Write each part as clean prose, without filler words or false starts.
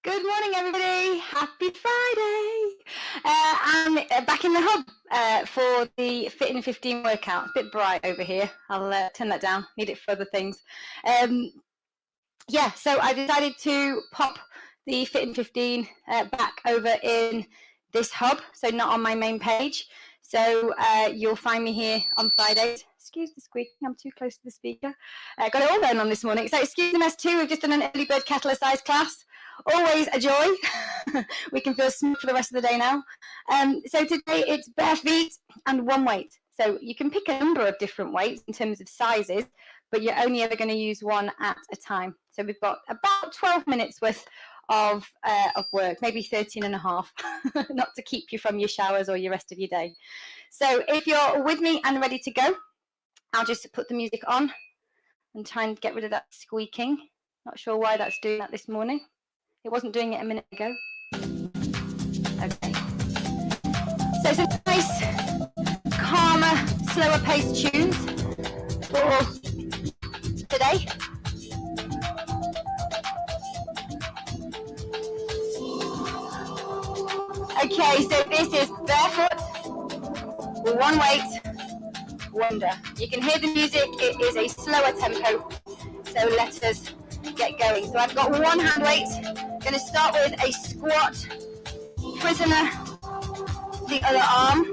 Good morning, everybody. Happy Friday. I'm back in the hub for the Fit in 15 workout. It's a bit bright over here. I'll turn that down. Need it for other things. So I decided to pop the Fit in 15 back over in this hub, so not on my main page. So you'll find me here on Fridays. Excuse the squeaking, I'm too close to the speaker. Got it all going on this morning. So excuse the mess too, we've just done an early bird kettlebell size class. Always a joy. We can feel smooth for the rest of the day now. So today it's bare feet and one weight. So you can pick a number of different weights in terms of sizes, but you're only ever going to use one at a time. So we've got about 12 minutes worth of work, maybe 13 and a half, not to keep you from your showers or your rest of your day. So if you're with me and ready to go, I'll just put the music on and try and get rid of that squeaking. Not sure why that's doing that this morning. It wasn't doing it a minute ago. Okay. So some nice, calmer, slower paced tunes for today. Okay, so this is Barefoot, one weight, wonder. You can hear the music, it is a slower tempo, so let us get going. So I've got one hand weight, going to start with a squat, prisoner, the other arm,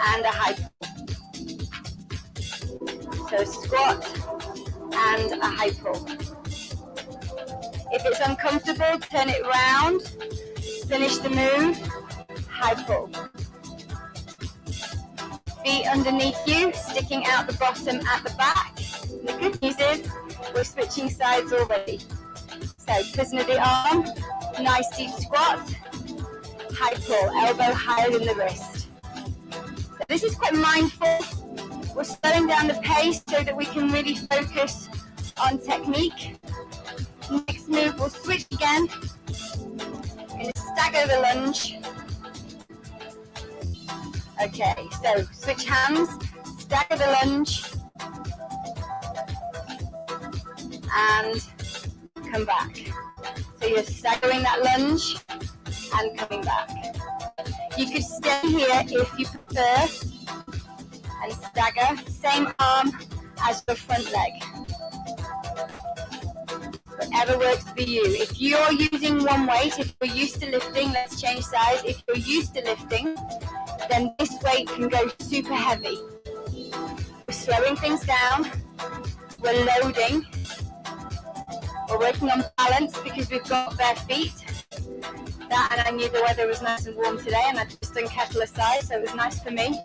and a high pull. So squat and a high pull. If it's uncomfortable, turn it round, finish the move, high pull. Feet underneath you, sticking out the bottom at the back. And the good news is, we're switching sides already. So, prisoner the arm, nice deep squat, high pull, elbow higher than the wrist. So this is quite mindful. We're slowing down the pace so that we can really focus on technique. Next move, we'll switch again. We're going to stagger the lunge. Okay, so switch hands, stagger the lunge, and come back. So you're staggering that lunge and coming back. You could stay here if you prefer and stagger, same arm as your front leg. Whatever works for you. If you're using one weight, if you're used to lifting, let's change size. If you're used to lifting, then this weight can go super heavy. We're slowing things down. We're loading. We're working on balance because we've got bare feet. That, and I knew the weather was nice and warm today, and I'd just done kettlebell size, so it was nice for me.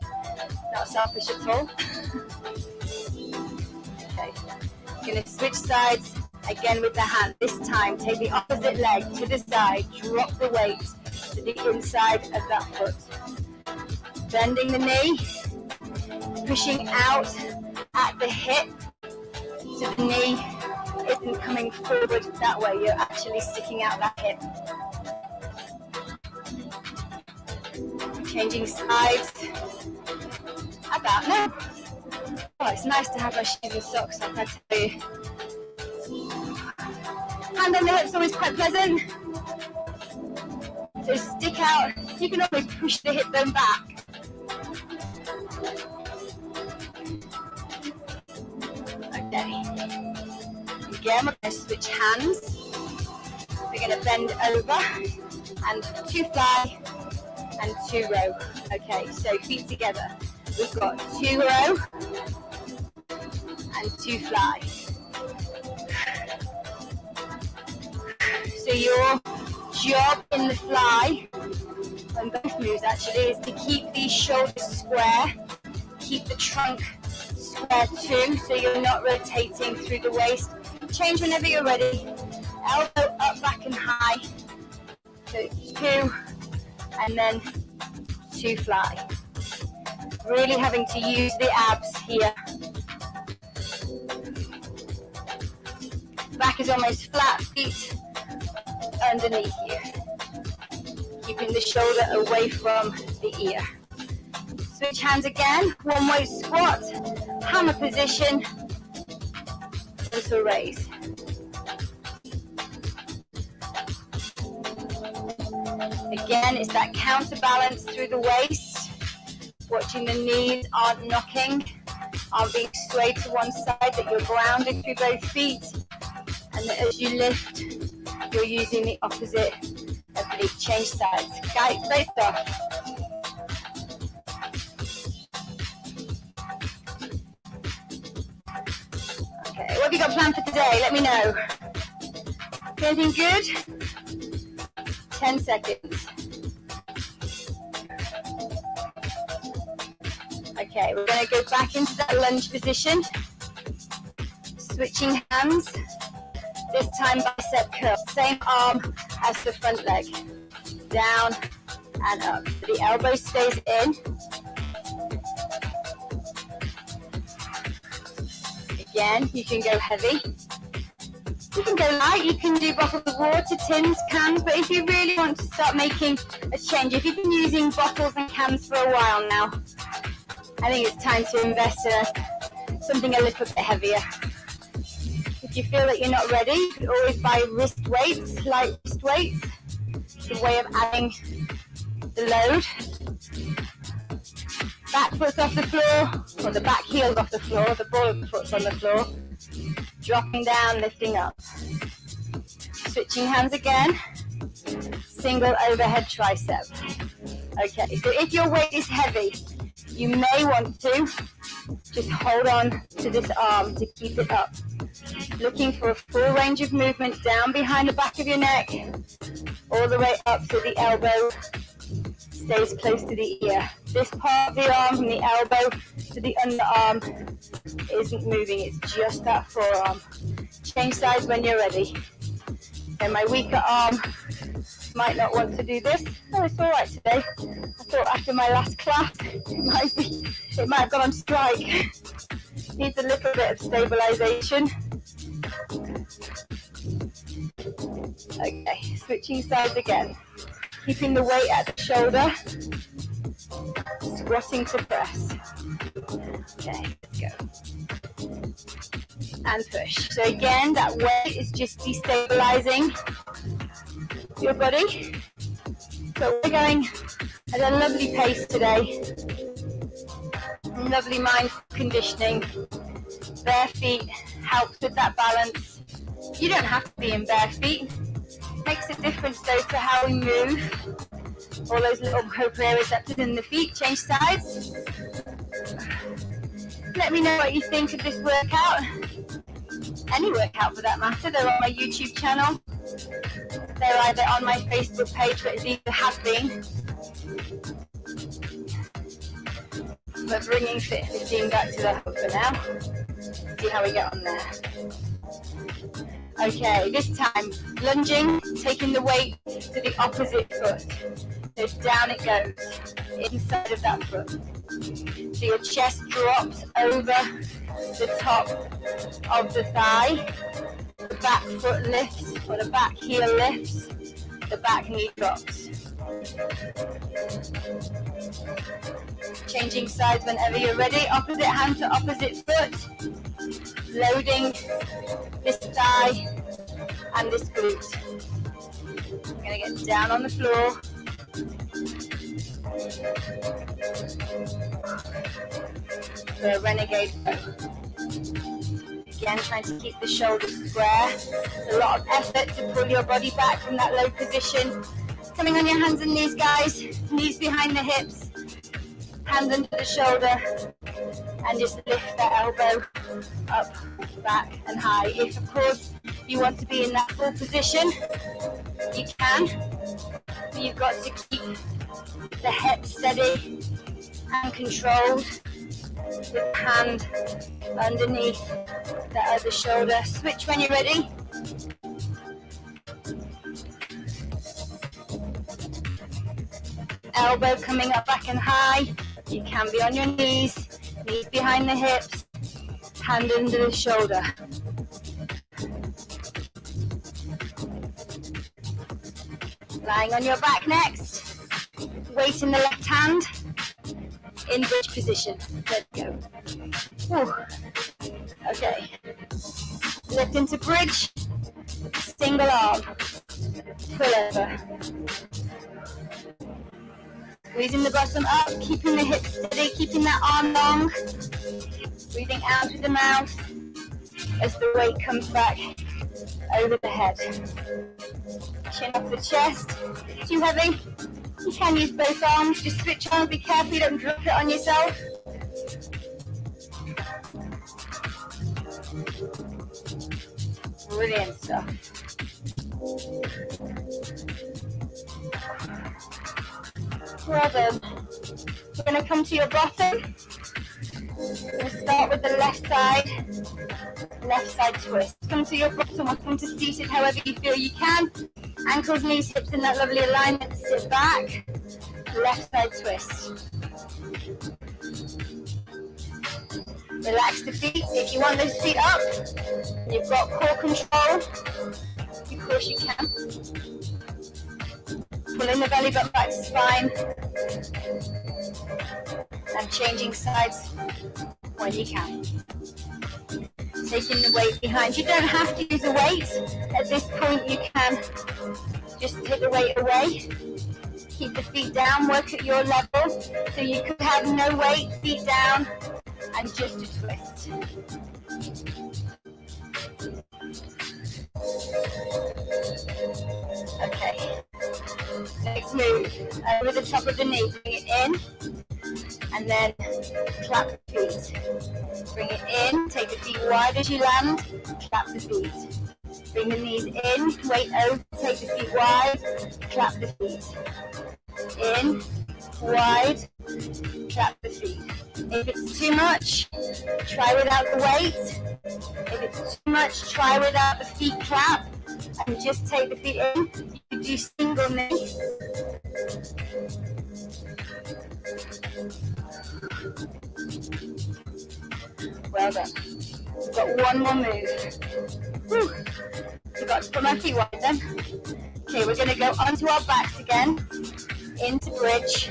Not selfish at all. Okay, I'm going to switch sides. Again with the hand, this time take the opposite leg to the side, drop the weight to the inside of that foot. Bending the knee, pushing out at the hip, so the knee isn't coming forward that way, you're actually sticking out that hip. Changing sides, about now. Oh, it's nice to have my shoes and socks off, I tell you. Hand on the hips always quite pleasant. So stick out. You can always push the hip bone back. Okay. Again, we're going to switch hands. We're going to bend over and 2 fly and 2 row. Okay, so feet together. We've got 2 row and 2 fly. So your job in the fly, and both moves actually, is to keep these shoulders square, keep the trunk square too, so you're not rotating through the waist. Change whenever you're ready. Elbow up, back and high. So 2, and then 2 fly. Really having to use the abs here. Back is almost flat, feet underneath you. Keeping the shoulder away from the ear. Switch hands again, one weight squat, hammer position, until raise. Again, it's that counterbalance through the waist, watching the knees aren't knocking, aren't being swayed to one side, that you're grounded through both feet, and that as you lift, you're using the opposite oblique. Change sides. Guys, great stuff. Okay, what have you got planned for today? Let me know. Anything good? 10 seconds. Okay, we're going to go back into that lunge position. Switching hands. This time bicep curl. Same arm as the front leg. Down and up. The elbow stays in. Again, you can go heavy. You can go light. You can do bottles of water, tins, cans. But if you really want to start making a change, if you've been using bottles and cans for a while now, I think it's time to invest in something a little bit heavier. If you feel that you're not ready, you can always buy wrist weights, light wrist weights. It's a way of adding the load. Back foot's off the floor, or the back heel's off the floor, the ball of the foot's on the floor. Dropping down, lifting up. Switching hands again. Single overhead tricep. Okay, so if your weight is heavy, you may want to just hold on to this arm to keep it up. Looking for a full range of movement down behind the back of your neck, all the way up so the elbow stays close to the ear. This part of the arm, from the elbow to the underarm, isn't moving, it's just that forearm. Change sides when you're ready. And my weaker arm might not want to do this. Oh, it's all right today. I thought after my last class, it might have gone on strike. Needs a little bit of stabilization. Okay, switching sides again. Keeping the weight at the shoulder. Squatting to press. Okay, let's go. And push. So again, that weight is just destabilizing your body. So we're going at a lovely pace today. Lovely mindful conditioning. Bare feet helps with that balance. You don't have to be in bare feet. Makes a difference though to how we move. All those little proprioceptors in the feet. Change sides. Let me know what you think of this workout. Any workout for that matter. They're on my YouTube channel. They're either on my Facebook page, but it's either have been. We're bringing Fit 15 back to the hub for now. See how we get on there. Okay, this time, lunging, taking the weight to the opposite foot. So down it goes, inside of that foot. So your chest drops over the top of the thigh. The back foot lifts, or the back heel lifts. The back knee drops. Changing sides whenever you're ready. Opposite hand to opposite foot. Loading this thigh and this glute. I'm going to get down on the floor. For a renegade flow. Again, trying to keep the shoulders square. It's a lot of effort to pull your body back from that low position. Coming on your hands and knees, guys. Knees behind the hips. Hands under the shoulder. And just lift that elbow up, back and high. If, of course, you want to be in that full position, you can. But you've got to keep the head steady and controlled. With the hand underneath the other shoulder. Switch when you're ready. Elbow coming up back and high. You can be on your knees. Knees behind the hips. Hand under the shoulder. Lying on your back next. Weight in the left hand. In bridge position. Let's go. Whew. Okay. Lift into bridge. Single arm. Pull over. Squeezing the bottom up, keeping the hips steady, keeping that arm long. Breathing out through the mouth as the weight comes back over the head. Chin off the chest. Too heavy? You can use both arms. Just switch on. Be careful you don't drop it on yourself. Brilliant stuff. Well done. We're going to come to your bottom. We'll start with the left side twist. Come to your bottom or come to seated however you feel you can. Ankles, knees, hips in that lovely alignment. Sit back. Left side twist. Relax the feet. If you want those feet up, you've got core control. Of course you can. Pulling the belly button back to spine. And changing sides when you can. Taking the weight behind. You don't have to use a weight. At this point you can just take the weight away. Keep the feet down, work at your level. So you could have no weight, feet down, and just a twist. Okay. Next move. Over the top of the knee. Bring it in. And then clap the feet. Bring it in, take the feet wide as you land, clap the feet. Bring the knees in, weight over, take the feet wide, clap the feet. In, wide, clap the feet. If it's too much, try without the weight. If it's too much, try without the feet clap. And just take the feet in. You do single knee. Well done. We've got one more move. Whew. Forgot to put my feet wide then. Okay, we're going to go onto our backs again. Into bridge.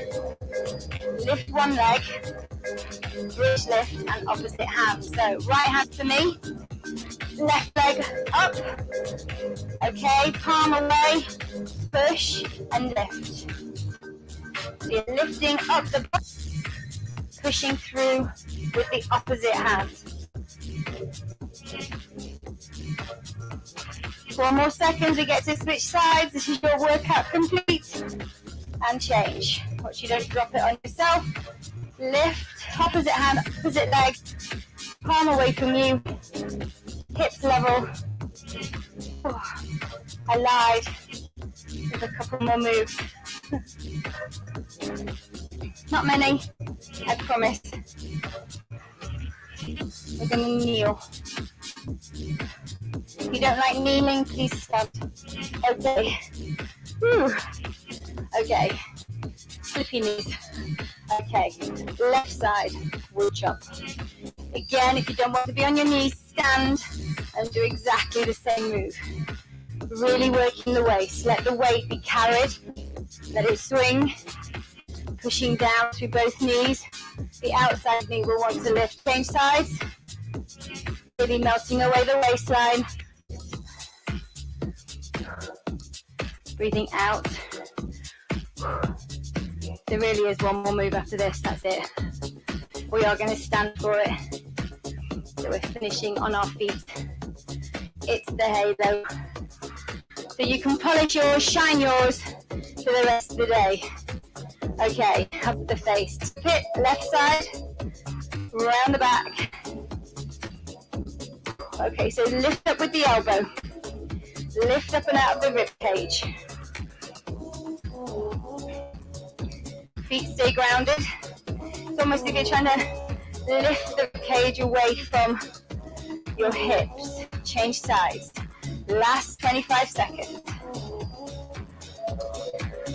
Lift one leg. Bridge lift and opposite hand. So right hand for me. Left leg up. Okay, palm away. Push and lift. So you're lifting up the butt. Pushing through with the opposite hand. 4 more seconds, we get to switch sides. This is your workout complete. And change. Watch you don't drop it on yourself. Lift, opposite hand, opposite leg. Palm away from you. Hips level. Oh, I lied. There's a couple more moves. Not many, I promise. We're going to kneel. If you don't like kneeling, please stand. Okay. Whew. Okay. Slippy knees. Okay. Left side, wood chop. Again, if you don't want to be on your knees, stand and do exactly the same move. Really working the waist. Let the weight be carried. Let it swing. Pushing down through both knees. The outside knee will want to lift. Change sides. Really melting away the waistline. Breathing out. There really is one more move after this. That's it. We are going to stand for it. So we're finishing on our feet. It's the halo. So you can polish yours, shine yours for the rest of the day. Okay, up the face. Hip, left side, round the back. Okay, so lift up with the elbow. Lift up and out of the rib cage. Feet stay grounded. It's almost like you're trying to lift the rib cage away from your hips. Change sides. Last 25 seconds.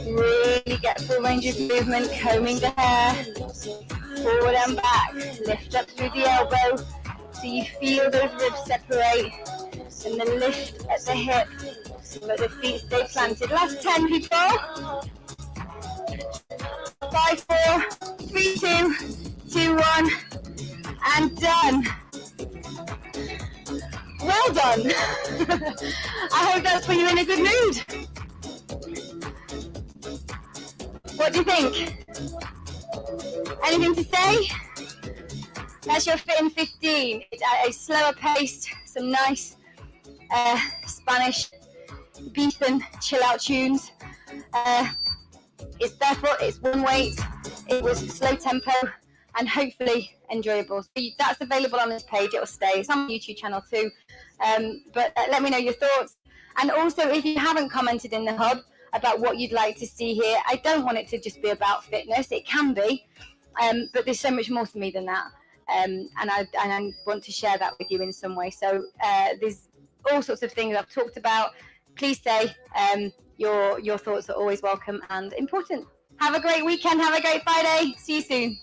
Really get full range of movement, combing the hair, forward and back. Lift up through the elbow so you feel those ribs separate. And then lift at the hip so that the feet stay planted. Last 10 people. 5, 4, 3, 2, 2, 1, and done. Well done. I hope that's put you in a good mood. What do you think? Anything to say? That's your Fit in 15. It's at a slower pace, some nice Spanish beat and chill out tunes. It's barefoot, it's one weight, it was slow tempo and hopefully enjoyable. So that's available on this page, it'll stay. It's on my YouTube channel too. But let me know your thoughts. And also, if you haven't commented in the hub about what you'd like to see here, I don't want it to just be about fitness. It can be, but there's so much more to me than that. And I want to share that with you in some way. So there's all sorts of things I've talked about. Please say your thoughts are always welcome and important. Have a great weekend. Have a great Friday. See you soon.